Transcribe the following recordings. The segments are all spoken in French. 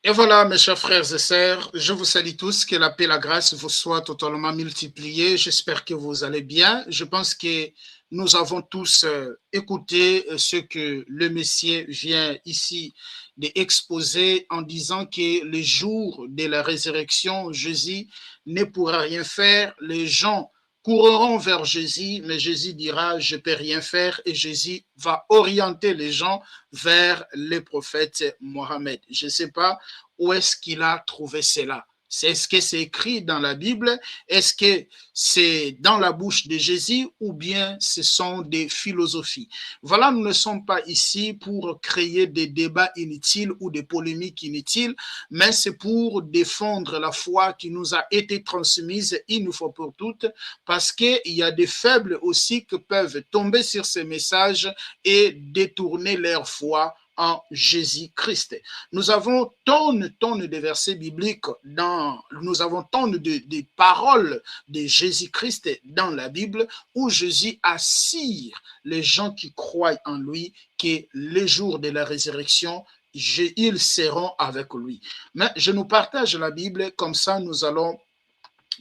Et voilà, mes chers frères et sœurs, je vous salue tous, que la paix et la grâce vous soient totalement multipliées. J'espère que vous allez bien. Je pense que nous avons tous écouté ce que le Messie vient ici d'exposer en disant que le jour de la résurrection, Jésus ne pourra rien faire. Les gens courront vers Jésus, mais Jésus dira, je ne peux rien faire, et Jésus va orienter les gens vers le prophète Mohammed. Je ne sais pas où est-ce qu'il a trouvé cela. Est-ce que c'est écrit dans la Bible? Est-ce que c'est dans la bouche de Jésus ou bien ce sont des philosophies? Voilà, nous ne sommes pas ici pour créer des débats inutiles ou des polémiques inutiles, mais c'est pour défendre la foi qui nous a été transmise une fois pour toutes, parce qu'il y a des faibles aussi qui peuvent tomber sur ces messages et détourner leur foi en Jésus-Christ. Nous avons tonnes de versets bibliques, nous avons tonnes de paroles de Jésus-Christ dans la Bible où Jésus assure les gens qui croient en lui que le jour de la résurrection, ils seront avec lui. Mais je nous partage la Bible, comme ça nous allons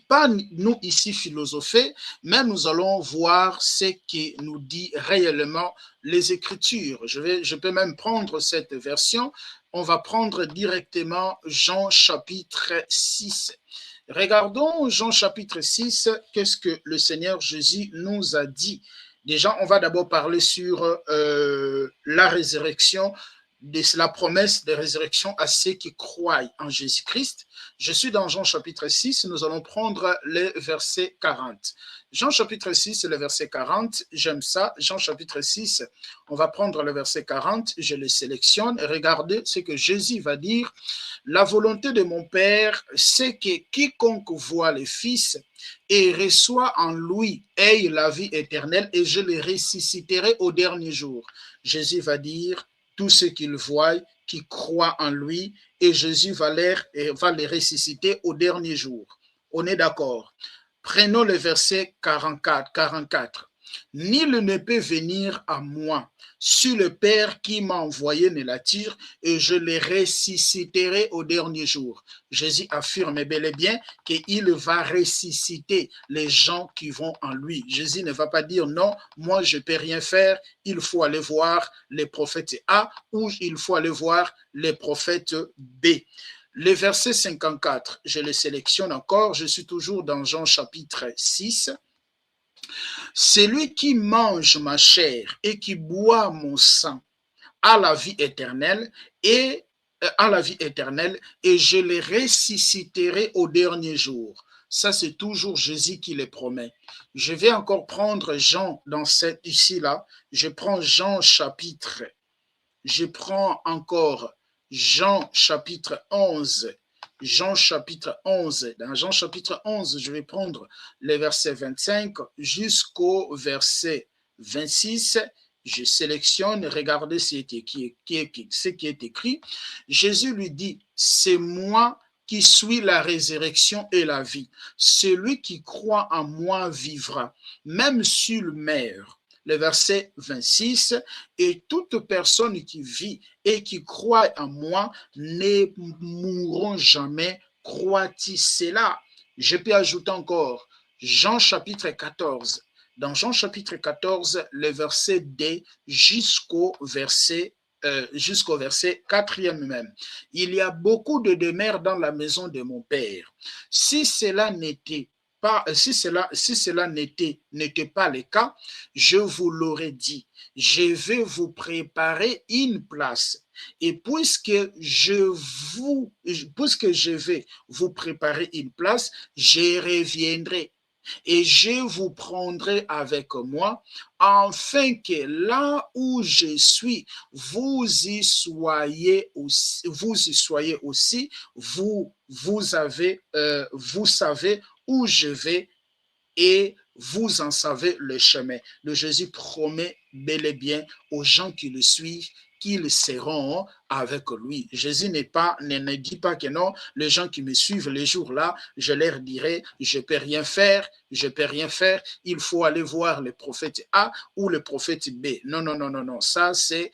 pas nous ici philosopher, mais nous allons voir ce qui nous dit réellement les Écritures. Je peux même prendre cette version. On va prendre directement Jean chapitre 6. Regardons Jean chapitre 6, qu'est-ce que le Seigneur Jésus nous a dit. Déjà, on va d'abord parler sur la résurrection, de la promesse de résurrection à ceux qui croient en Jésus-Christ. Je suis dans Jean chapitre 6, nous allons prendre le verset 40. Jean chapitre 6, le verset 40, j'aime ça. Jean chapitre 6, on va prendre le verset 40, je le sélectionne. Regardez ce que Jésus va dire. La volonté de mon Père, c'est que quiconque voit le Fils et reçoit en lui ait la vie éternelle, et je le ressusciterai au dernier jour. Jésus va dire, tous ceux qui le voient, qui croient en lui, et Jésus va les ressusciter au dernier jour. On est d'accord. Prenons le verset 44. Nul ne peut venir à moi si le Père qui m'a envoyé ne l'attire, et je les ressusciterai au dernier jour. Jésus affirme bel et bien qu'il va ressusciter les gens qui vont en lui. Jésus ne va pas dire non, moi je ne peux rien faire, il faut aller voir les prophètes A ou il faut aller voir les prophètes B. Le verset 54, je le sélectionne encore, je suis toujours dans Jean chapitre 6. Celui qui mange ma chair et qui boit mon sang a la vie éternelle et je les ressusciterai au dernier jour. Ça, c'est toujours Jésus qui le promet. Je vais encore prendre Jean dans cette ici-là. Je prends encore Jean chapitre 11. Jean chapitre 11. Dans Jean chapitre 11, je vais prendre les versets 25 jusqu'au verset 26. Je sélectionne, regardez ce qui est écrit. Jésus lui dit, c'est moi qui suis la résurrection et la vie. Celui qui croit en moi vivra, même s'il meurt. Le verset 26, et toute personne qui vit et qui croit en moi ne mourront jamais. Crois-tu cela? Je peux ajouter encore Jean chapitre 14. Dans Jean chapitre 14, le verset D jusqu'au verset 4e même. Il y a beaucoup de demeures dans la maison de mon Père. Si cela n'était n'était pas le cas, je vous l'aurais dit. Je vais vous préparer une place. Et puisque je vais vous préparer une place, je reviendrai et je vous prendrai avec moi, afin que là où je suis, vous y soyez aussi, vous savez où je vais et vous en savez le chemin. Le Jésus promet bel et bien aux gens qui le suivent qu'ils seront avec lui. Jésus ne dit pas que non, les gens qui me suivent les jours-là, je leur dirai, je ne peux rien faire, il faut aller voir le prophète A ou le prophète B. Non, ça c'est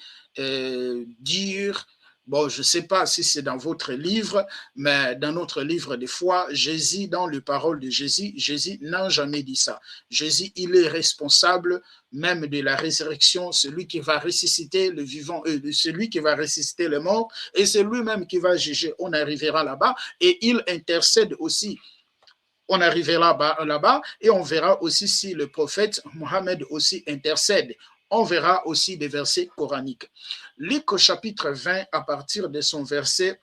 dire Bon, je ne sais pas si c'est dans votre livre, mais dans notre livre des fois, Jésus, dans les paroles de Jésus, Jésus n'a jamais dit ça. Jésus, il est responsable même de la résurrection, celui qui va ressusciter le vivant, celui qui va ressusciter le mort, et c'est lui-même qui va juger. On arrivera là-bas et il intercède aussi. On arrivera là-bas et on verra aussi si le prophète Mohammed aussi intercède. On verra aussi des versets coraniques. Luc au chapitre 20 à partir de son verset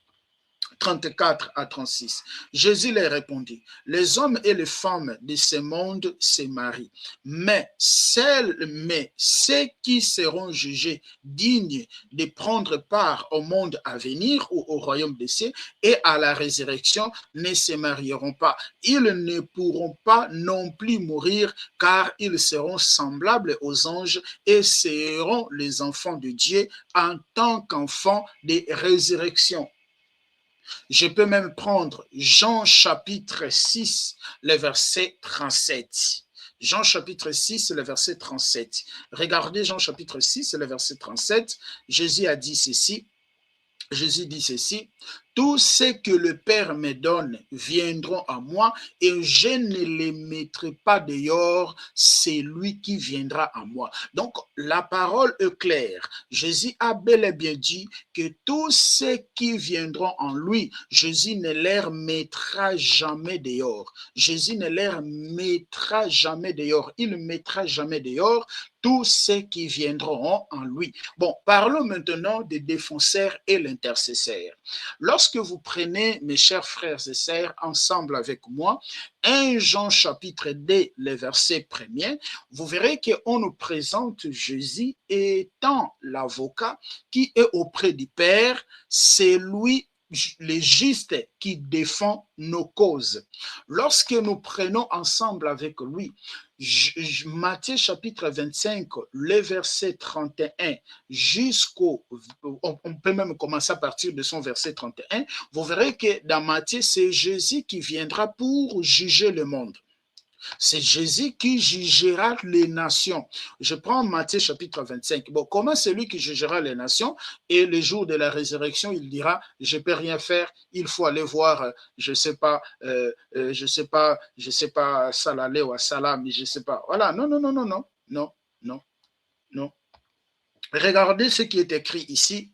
34 à 36. Jésus leur répondit, les hommes et les femmes de ce monde se marient, mais ceux qui seront jugés dignes de prendre part au monde à venir ou au royaume des cieux et à la résurrection ne se marieront pas. Ils ne pourront pas non plus mourir car ils seront semblables aux anges et seront les enfants de Dieu en tant qu'enfants de résurrection. Je peux même prendre Jean chapitre 6, le verset 37. Jean chapitre 6, le verset 37. Regardez Jean chapitre 6, le verset 37. Jésus a dit ceci. Jésus dit ceci, tous ceux que le Père me donne viendront à moi et je ne les mettrai pas dehors, c'est lui qui viendra à moi. Donc, la parole est claire. Jésus a bel et bien dit que tous ceux qui viendront en lui, Jésus ne les mettra jamais dehors. Jésus ne les mettra jamais dehors. Il ne mettra jamais dehors tous ceux qui viendront en lui. Bon, parlons maintenant des défenseurs et l'intercesseur. Lorsque vous prenez, mes chers frères et sœurs, ensemble avec moi, 1 Jean chapitre 2, le verset 1er, vous verrez qu'on nous présente Jésus étant l'avocat qui est auprès du Père, c'est lui le juste qui défend nos causes. Lorsque nous prenons ensemble avec lui, Matthieu chapitre 25, le verset 31 jusqu'au, on peut même commencer à partir de son verset 31, vous verrez que dans Matthieu, c'est Jésus qui viendra pour juger le monde. C'est Jésus qui jugera les nations. Je prends Matthieu chapitre 25. Bon, comment celui qui jugera les nations et le jour de la résurrection, il dira, je ne peux rien faire, il faut aller voir, je ne sais pas, Salalé ou Salam, je ne sais pas. Voilà, non. Regardez ce qui est écrit ici.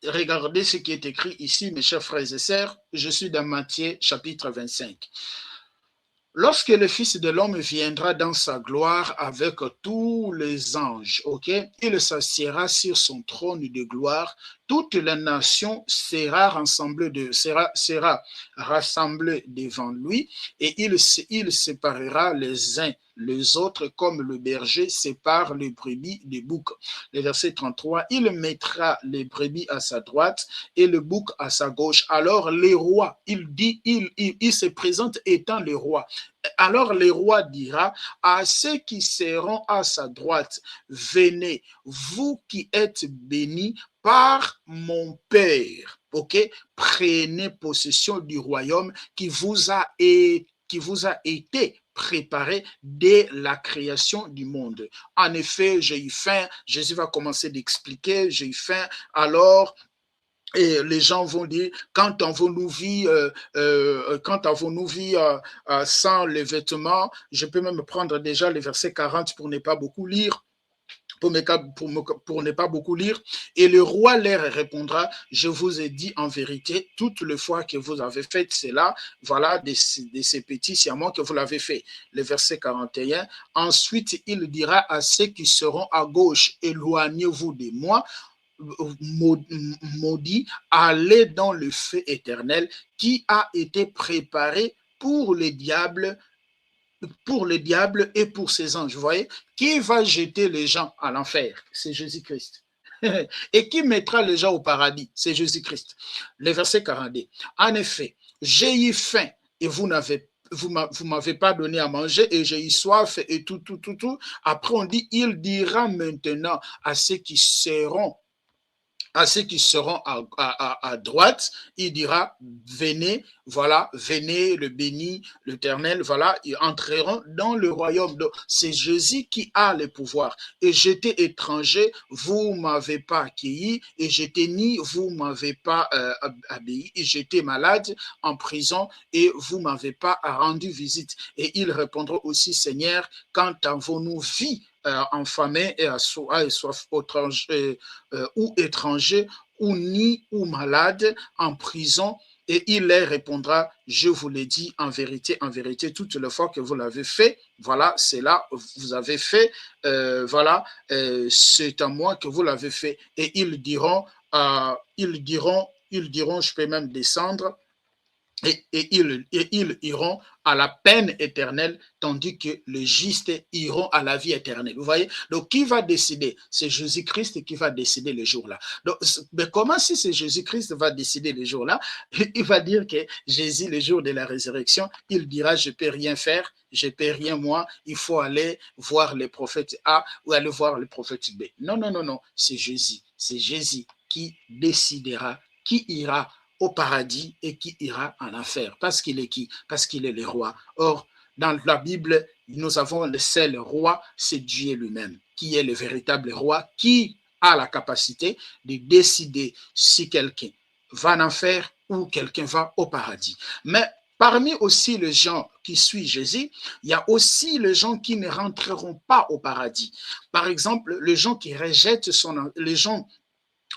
Regardez ce qui est écrit ici, mes chers frères et sœurs. Je suis dans Matthieu chapitre 25. Lorsque le Fils de l'homme viendra dans sa gloire avec tous les anges, il s'assiera sur son trône de gloire, toute la nation sera rassemblée devant lui et il séparera les uns les autres comme le berger sépare les brebis des boucs. Le verset 33, il mettra les brebis à sa droite et le bouc à sa gauche. Alors les rois, il se présente étant le roi. Alors le roi dira à ceux qui seront à sa droite, venez, vous qui êtes bénis par mon Père, prenez possession du royaume qui vous a été préparé dès la création du monde. En effet, j'ai eu faim, Jésus va commencer d'expliquer, j'ai eu faim, alors et les gens vont dire, quand avons-nous vu sans les vêtements? Je peux même prendre déjà le verset 40 pour ne pas beaucoup lire. Pour ne pas beaucoup lire. Et le roi leur répondra, je vous ai dit en vérité, toutes les fois que vous avez fait cela, voilà de ces petits serments que vous l'avez fait. Le verset 41, ensuite il dira à ceux qui seront à gauche, éloignez-vous de moi, maudit, allez dans le feu éternel qui a été préparé pour le diable et pour ses anges. Vous voyez, qui va jeter les gens à l'enfer? C'est Jésus-Christ. Et qui mettra les gens au paradis? C'est Jésus-Christ. Le verset 42. En effet, j'ai eu faim et vous m'avez pas donné à manger et j'ai eu soif et tout. Après, on dit, il dira maintenant à ceux qui seront à ceux qui seront à droite, il dira, venez, voilà, venez, le béni, l'Éternel, voilà, ils entreront dans le royaume. C'est Jésus qui a le pouvoir. Et j'étais étranger, vous ne m'avez pas accueilli, et j'étais ni, vous ne m'avez pas obéi, et j'étais malade en prison, et vous ne m'avez pas rendu visite. Et ils répondront aussi, Seigneur, quand avons-nous vu enfamé et à soif ou étranger, ou ni ou malade, en prison, et il leur répondra, je vous l'ai dit en vérité, toutes les fois que vous l'avez fait, voilà, c'est là, vous avez fait, voilà, c'est à moi que vous l'avez fait. Et ils diront, je peux même descendre, et ils iront à la peine éternelle, tandis que les justes iront à la vie éternelle. Vous voyez? Donc, qui va décider? C'est Jésus-Christ qui va décider le jour-là. Donc, mais comment si c'est Jésus-Christ va décider le jour-là? Il va dire que Jésus, le jour de la résurrection, il dira, je ne peux rien faire, je ne peux rien moi, il faut aller voir le prophète A ou aller voir le prophète B. Non, non, non, non, c'est Jésus. C'est Jésus qui décidera, qui ira au paradis et qui ira en enfer. Parce qu'il est qui? Parce qu'il est le roi. Or, dans la Bible, nous avons le seul roi, c'est Dieu lui-même, qui est le véritable roi, qui a la capacité de décider si quelqu'un va en enfer ou quelqu'un va au paradis. Mais parmi aussi les gens qui suivent Jésus, il y a aussi les gens qui ne rentreront pas au paradis. Par exemple, les gens qui rejettent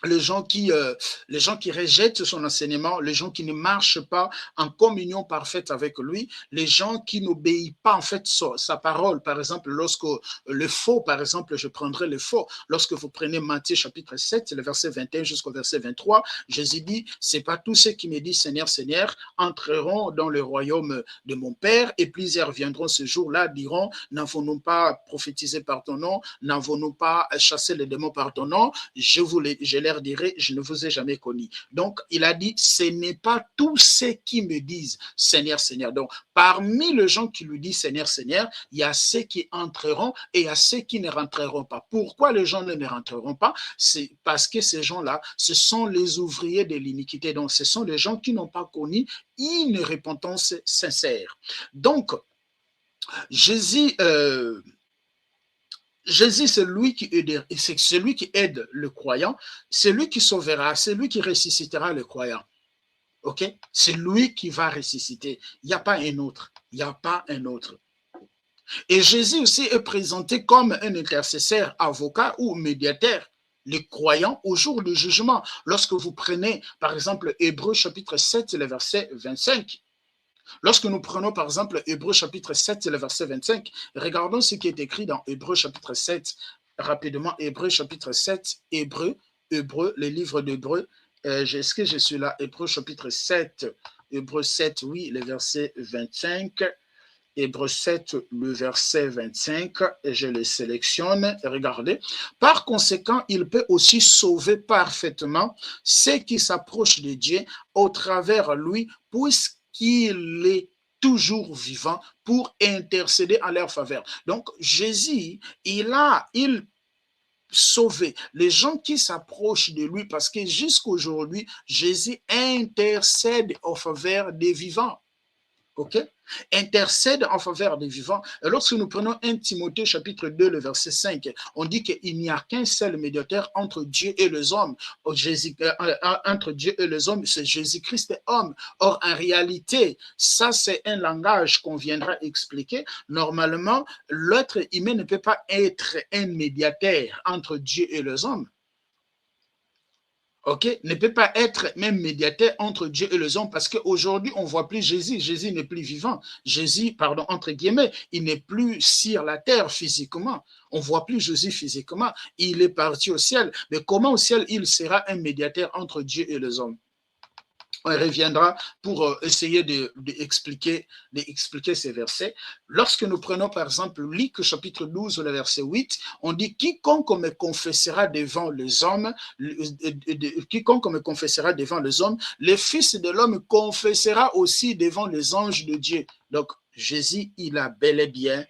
les gens qui rejettent son enseignement, les gens qui ne marchent pas en communion parfaite avec lui, les gens qui n'obéissent pas en fait sa parole. Par exemple, lorsque le faux, par exemple, je prendrai le faux. Lorsque vous prenez Matthieu chapitre 7, le verset 21 jusqu'au verset 23, Jésus dit, c'est pas tous ceux qui me disent Seigneur, Seigneur, entreront dans le royaume de mon Père, et plusieurs viendront ce jour-là, diront, n'avons-nous pas prophétisé par ton nom, n'avons-nous pas chassé les démons par ton nom, je leur dirai, je ne vous ai jamais connu. Donc, il a dit, ce n'est pas tous ceux qui me disent Seigneur, Seigneur. Donc, parmi les gens qui lui disent Seigneur, Seigneur, il y a ceux qui entreront et il y a ceux qui ne rentreront pas. Pourquoi les gens ne rentreront pas? C'est parce que ces gens-là, ce sont les ouvriers de l'iniquité. Donc, ce sont les gens qui n'ont pas connu une repentance sincère. Donc, Jésus, Jésus, c'est lui qui aide, c'est celui qui aide le croyant, c'est lui qui sauvera, c'est lui qui ressuscitera le croyant. Ok? C'est lui qui va ressusciter. Il n'y a pas un autre. Il n'y a pas un autre. Et Jésus aussi est présenté comme un intercesseur, avocat ou médiateur. Les croyants au jour du jugement. Lorsque vous prenez, par exemple, Hébreux chapitre 7, le verset 25, lorsque nous prenons par exemple Hébreux chapitre 7, le verset 25, regardons ce qui est écrit dans Hébreux chapitre 7, rapidement, Hébreux chapitre 7, Hébreux, le livre d'Hébreux, est-ce que je suis là? Hébreux chapitre 7, Hébreux 7, oui, le verset 25, Hébreux 7, le verset 25, et je le sélectionne, regardez. Par conséquent, il peut aussi sauver parfaitement ceux qui s'approchent de Dieu au travers lui, puisqu'il est toujours vivant pour intercéder en leur faveur. Donc, Jésus, il sauver les gens qui s'approchent de lui parce que jusqu'aujourd'hui, Jésus intercède en faveur des vivants. Ok? Intercède en faveur des vivants. Et lorsque nous prenons 1 Timothée chapitre 2, le verset 5, on dit qu'il n'y a qu'un seul médiateur entre Dieu et les hommes. Entre Dieu et les hommes, c'est Jésus-Christ homme. Or, en réalité, ça c'est un langage qu'on viendra expliquer. Normalement, l'être humain ne peut pas être un médiateur entre Dieu et les hommes. Ok, ne peut pas être même médiateur entre Dieu et les hommes parce qu'aujourd'hui, on ne voit plus Jésus. Jésus n'est plus vivant. Jésus, pardon, entre guillemets, il n'est plus sur la terre physiquement. On ne voit plus Jésus physiquement. Il est parti au ciel. Mais comment au ciel il sera un médiateur entre Dieu et les hommes? On reviendra pour essayer d'expliquer ces versets. Lorsque nous prenons par exemple Luc chapitre 12, le verset 8, on dit quiconque me confessera devant les hommes, quiconque me confessera devant les hommes, le Fils de l'homme confessera aussi devant les anges de Dieu. Donc Jésus, il a bel et bien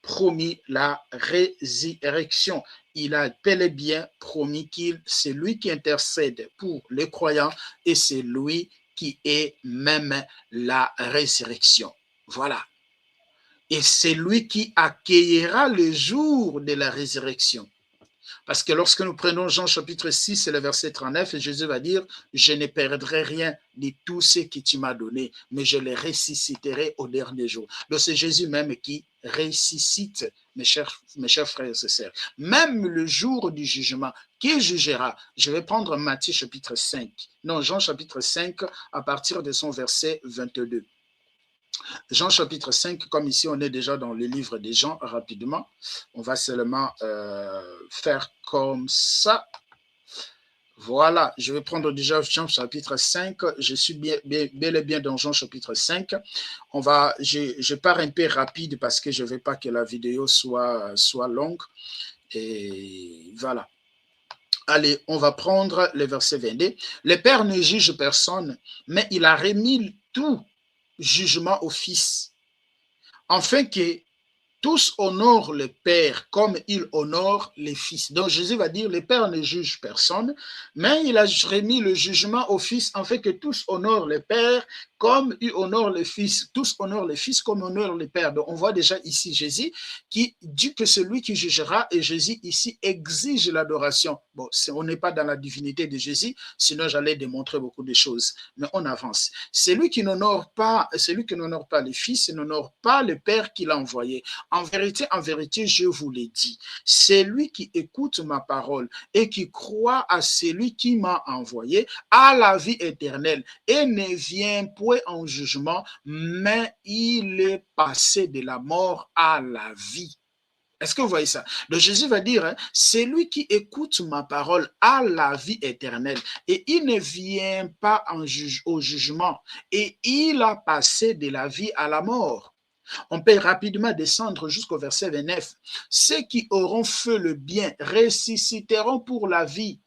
promis la résurrection. Il a bel et bien promis qu'il c'est lui qui intercède pour les croyants et c'est lui qui est même la résurrection. Voilà. Et c'est lui qui accueillera le jour de la résurrection. Parce que lorsque nous prenons Jean chapitre 6 et le verset 39, Jésus va dire, je ne perdrai rien de tout ce que tu m'as donné, mais je les ressusciterai au dernier jour. Donc c'est Jésus même qui ressuscite, mes chers frères et sœurs. Même le jour du jugement, qui jugera? Je vais prendre Matthieu chapitre 5, non, Jean chapitre 5 à partir de son verset 22. Jean chapitre 5, comme ici on est déjà dans le livre des Jean, rapidement, on va seulement faire comme ça. Voilà, je vais prendre déjà Jean chapitre 5, je suis bel et bien dans Jean chapitre 5. Je pars un peu rapide parce que je ne veux pas que la vidéo soit longue. Et voilà. Allez, on va prendre le verset 22. Le Père ne juge personne, mais il a remis tout jugement au Fils, afin que tous honorent le Père comme il honore les Fils. Donc Jésus va dire, le Père ne juge personne, mais il a remis le jugement au Fils, afin que tous honorent le Père comme il honore le Fils. Tous honorent le Fils comme honore le Père. Donc on voit déjà ici Jésus qui dit que c'est lui qui jugera, et Jésus ici exige l'adoration. Bon, on n'est pas dans la divinité de Jésus, sinon j'allais démontrer beaucoup de choses, mais on avance. Celui qui n'honore pas le Fils n'honore pas le Père qui l'a envoyé. En vérité, je vous l'ai dit, celui qui écoute ma parole et qui croit à celui qui m'a envoyé a la vie éternelle et ne vient point en jugement, mais il est passé de la mort à la vie. Est-ce que vous voyez ça? Donc Jésus va dire, hein, c'est lui qui écoute ma parole a la vie éternelle et il ne vient pas au jugement et il a passé de la vie à la mort. On peut rapidement descendre jusqu'au verset 29. Ceux qui auront fait le bien ressusciteront pour la vie.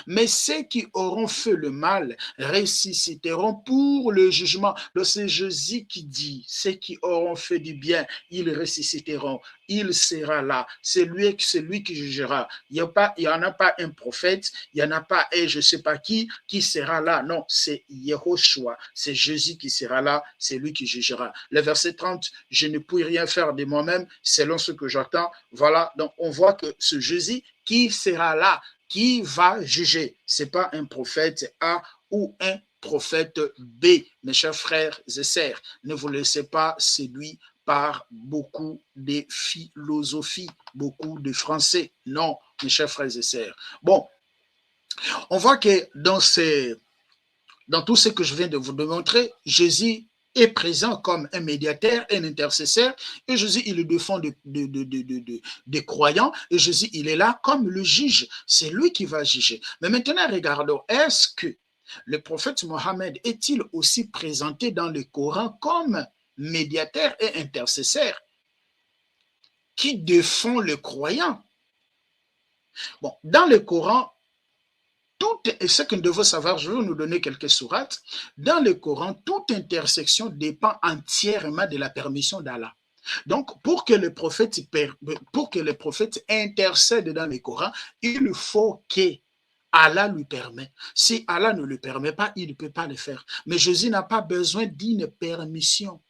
Mais ceux qui auront fait le mal ressusciteront pour le jugement. Donc c'est Jésus qui dit, ceux qui auront fait du bien, ils ressusciteront. Il sera là. C'est lui qui jugera. Il n'y en a pas un prophète, il n'y en a pas un je ne sais pas qui sera là. Non, c'est Yehoshua. C'est Jésus qui sera là. C'est lui qui jugera. Le verset 30, je ne puis rien faire de moi-même selon ce que j'entends. Voilà, donc on voit que ce Jésus qui sera là, qui va juger. Ce n'est pas un prophète A ou un prophète B, mes chers frères et sœurs. Ne vous laissez pas séduire par beaucoup de philosophies, beaucoup de français. Non, mes chers frères et sœurs. Bon, on voit que dans tout ce que je viens de vous démontrer, Jésus est présent comme un médiateur, un intercesseur, et Jésus, il est défend des croyants, et Jésus, il est là comme le juge. C'est lui qui va juger. Mais maintenant, regardons, est-ce que le prophète Mohammed est-il aussi présenté dans le Coran comme médiateur et intercesseur qui défend le croyant? Bon, dans le Coran, tout ce que nous devons savoir, je vais nous donner quelques sourates. Dans le Coran, toute intersection dépend entièrement de la permission d'Allah. Donc, pour que le prophète intercède dans le Coran, il faut que Allah lui permet. Si Allah ne le permet pas, il ne peut pas le faire. Mais Jésus n'a pas besoin d'une permission.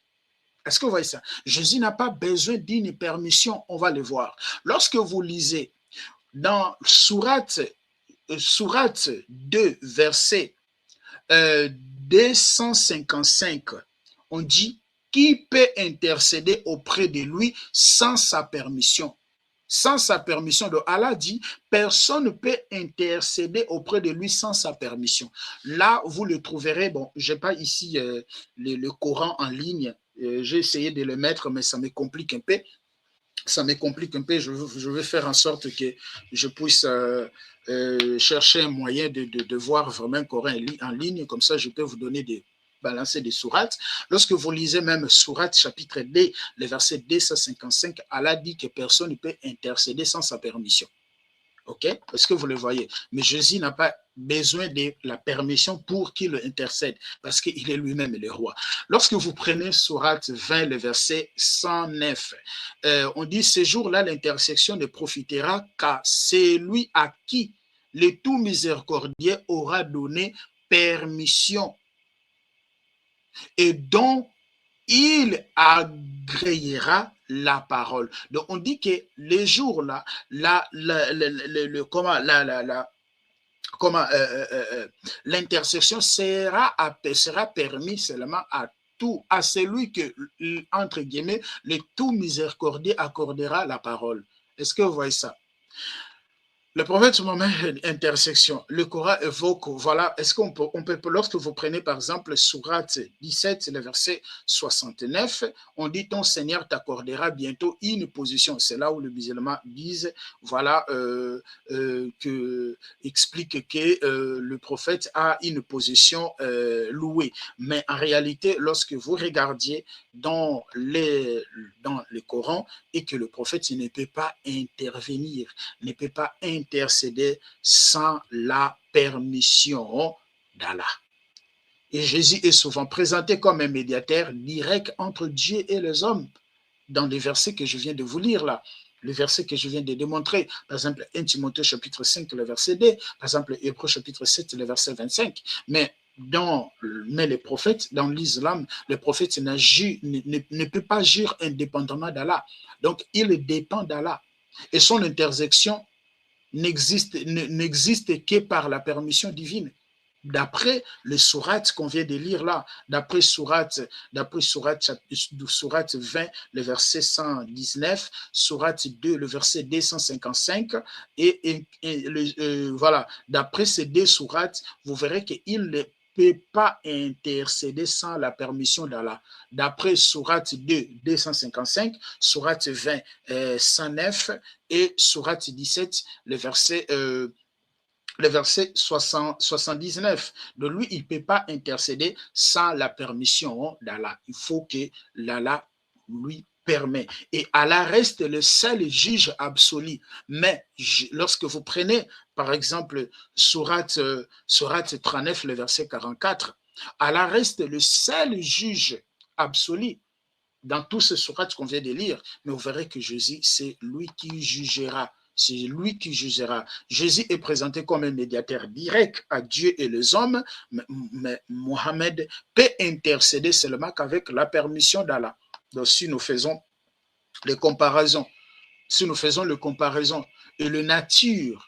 Est-ce que vous voyez ça? Jésus n'a pas besoin d'une permission, on va le voir. Lorsque vous lisez dans sourate 2, verset 255, on dit qui peut intercéder auprès de lui sans sa permission. Sans sa permission. Donc Allah dit, personne ne peut intercéder auprès de lui sans sa permission. Là, vous le trouverez, bon, je n'ai pas ici le Coran en ligne, j'ai essayé de le mettre, mais ça me complique un peu. Je vais faire en sorte que je puisse chercher un moyen de voir vraiment un Coran en ligne, comme ça je peux vous donner balancer des sourates. Lorsque vous lisez même sourate chapitre 2, le verset 255, Allah dit que personne ne peut intercéder sans sa permission. Ok? OK? Est-ce que vous le voyez? Mais Jésus n'a pas besoin de la permission pour qu'il intercède, parce qu'il est lui-même le roi. Lorsque vous prenez Sourate 20, le verset 109, on dit, ce jour-là, l'intercession ne profitera qu'à celui à qui le tout miséricordieux aura donné permission et dont il agréera la parole. Donc, on dit que les jours là, l'intercession sera permis seulement à celui que, entre guillemets, le tout miséricordieux accordera la parole. Est-ce que vous voyez ça? Le prophète Mohammed, intersection, le Coran évoque, voilà, est-ce qu'on peut, lorsque vous prenez par exemple Sourate 17, le verset 69, on dit ton Seigneur t'accordera bientôt une position. C'est là où les musulmans disent, voilà, explique que le prophète a une position louée. Mais en réalité, lorsque vous regardiez dans le Coran et que le prophète ne peut pas intervenir, ne peut pas intercéder sans la permission d'Allah. Et Jésus est souvent présenté comme un médiateur direct entre Dieu et les hommes dans les versets que je viens de vous lire là. Le verset que je viens de démontrer, par exemple 1 Timothée chapitre 5, le verset 2, par exemple Hébreux chapitre 7, le verset 25. Mais les prophètes, dans l'islam, le prophète ne peut pas agir indépendamment d'Allah. Donc, il dépend d'Allah. Et son intersection n'existe que par la permission divine. D'après le sourate qu'on vient de lire là, d'après sourate 20, le verset 119, sourate 2, le verset 255, voilà, d'après ces deux sourates, vous verrez qu'il ne peut pas intercéder sans la permission d'Allah. D'après sourate 2, 255, sourate 20, 109 et sourate 17, le verset 79. De lui, il ne peut pas intercéder sans la permission d'Allah. Il faut que l'Allah lui permet. Et Allah reste le seul juge absolu. Mais lorsque vous prenez, par exemple, sourate 39, le verset 44, Allah reste le seul juge absolu dans tous ces sourates qu'on vient de lire. Mais vous verrez que Jésus, c'est lui qui jugera. C'est lui qui jugera. Jésus est présenté comme un médiateur direct à Dieu et les hommes, mais Mohammed peut intercéder seulement qu'avec la permission d'Allah. Donc, si nous faisons les comparaisons, et le nature,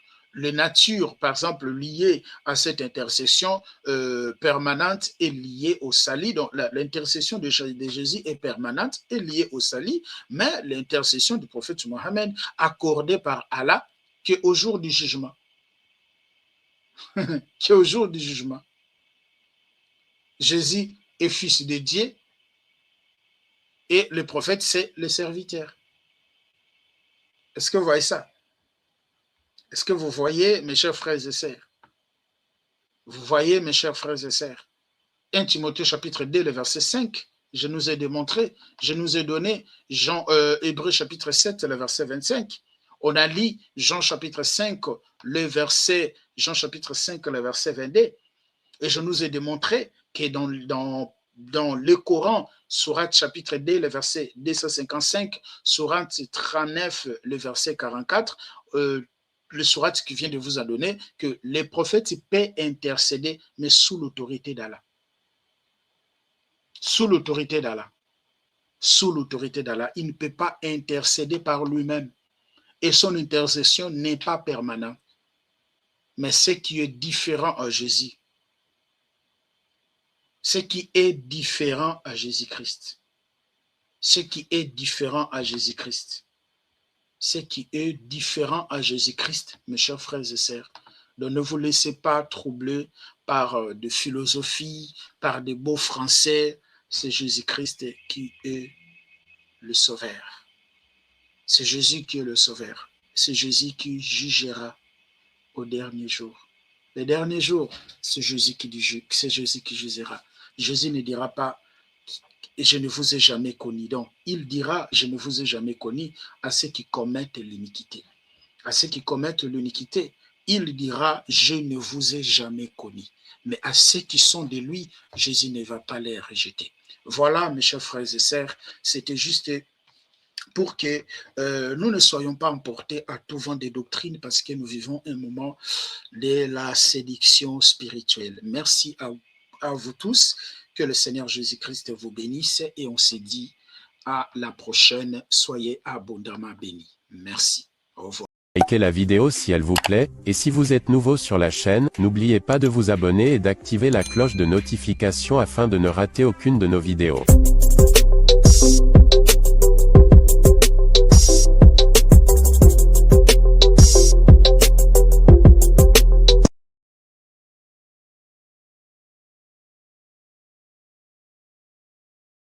par exemple, lié à cette intercession permanente est liée au salut. Donc, l'intercession de Jésus est permanente et liée au salut, mais l'intercession du prophète Mohammed accordée par Allah qui est au jour du jugement. Qui est au jour du jugement. Jésus est fils de Dieu et le prophète, c'est le serviteur. Est-ce que vous voyez ça? Est-ce que vous voyez, mes chers frères et sœurs? Vous voyez, mes chers frères et sœurs? 1 Timothée chapitre 2, le verset 5, je nous ai démontré, je nous ai donné Hébreux chapitre 7, le verset 25. On a lu Jean chapitre 5, le verset 22. Et je nous ai démontré que dans le Coran, sourate chapitre 2, le verset 255, sourate 39, le verset 44, le sourate qui vient de vous en donner, que les prophètes peuvent intercéder, mais sous l'autorité d'Allah. Sous l'autorité d'Allah. Sous l'autorité d'Allah. Il ne peut pas intercéder par lui-même. Et son intercession n'est pas permanente. Mais ce qui est différent à Jésus, ce qui est différent à Jésus-Christ, ce qui est différent à Jésus-Christ, ce qui est différent à Jésus-Christ, mes chers frères et sœurs. Donc ne vous laissez pas troubler par des philosophies, par des beaux français. C'est Jésus-Christ qui est le sauveur. C'est Jésus qui est le sauveur. C'est Jésus qui jugera au dernier jour. Le dernier jour, c'est Jésus qui jugera. Jésus ne dira pas « je ne vous ai jamais connu ». Donc, il dira « je ne vous ai jamais connu » à ceux qui commettent l'iniquité. À ceux qui commettent l'iniquité, il dira, je ne vous ai jamais connu. Mais à ceux qui sont de lui, Jésus ne va pas les rejeter. Voilà, mes chers frères et sœurs, c'était juste pour que nous ne soyons pas emportés à tout vent des doctrines parce que nous vivons un moment de la séduction spirituelle. Merci à vous tous, que le Seigneur Jésus-Christ vous bénisse et on se dit à la prochaine. Soyez abondamment bénis. Merci. Au revoir. Likez la vidéo si elle vous plaît, et si vous êtes nouveau sur la chaîne, n'oubliez pas de vous abonner et d'activer la cloche de notification afin de ne rater aucune de nos vidéos.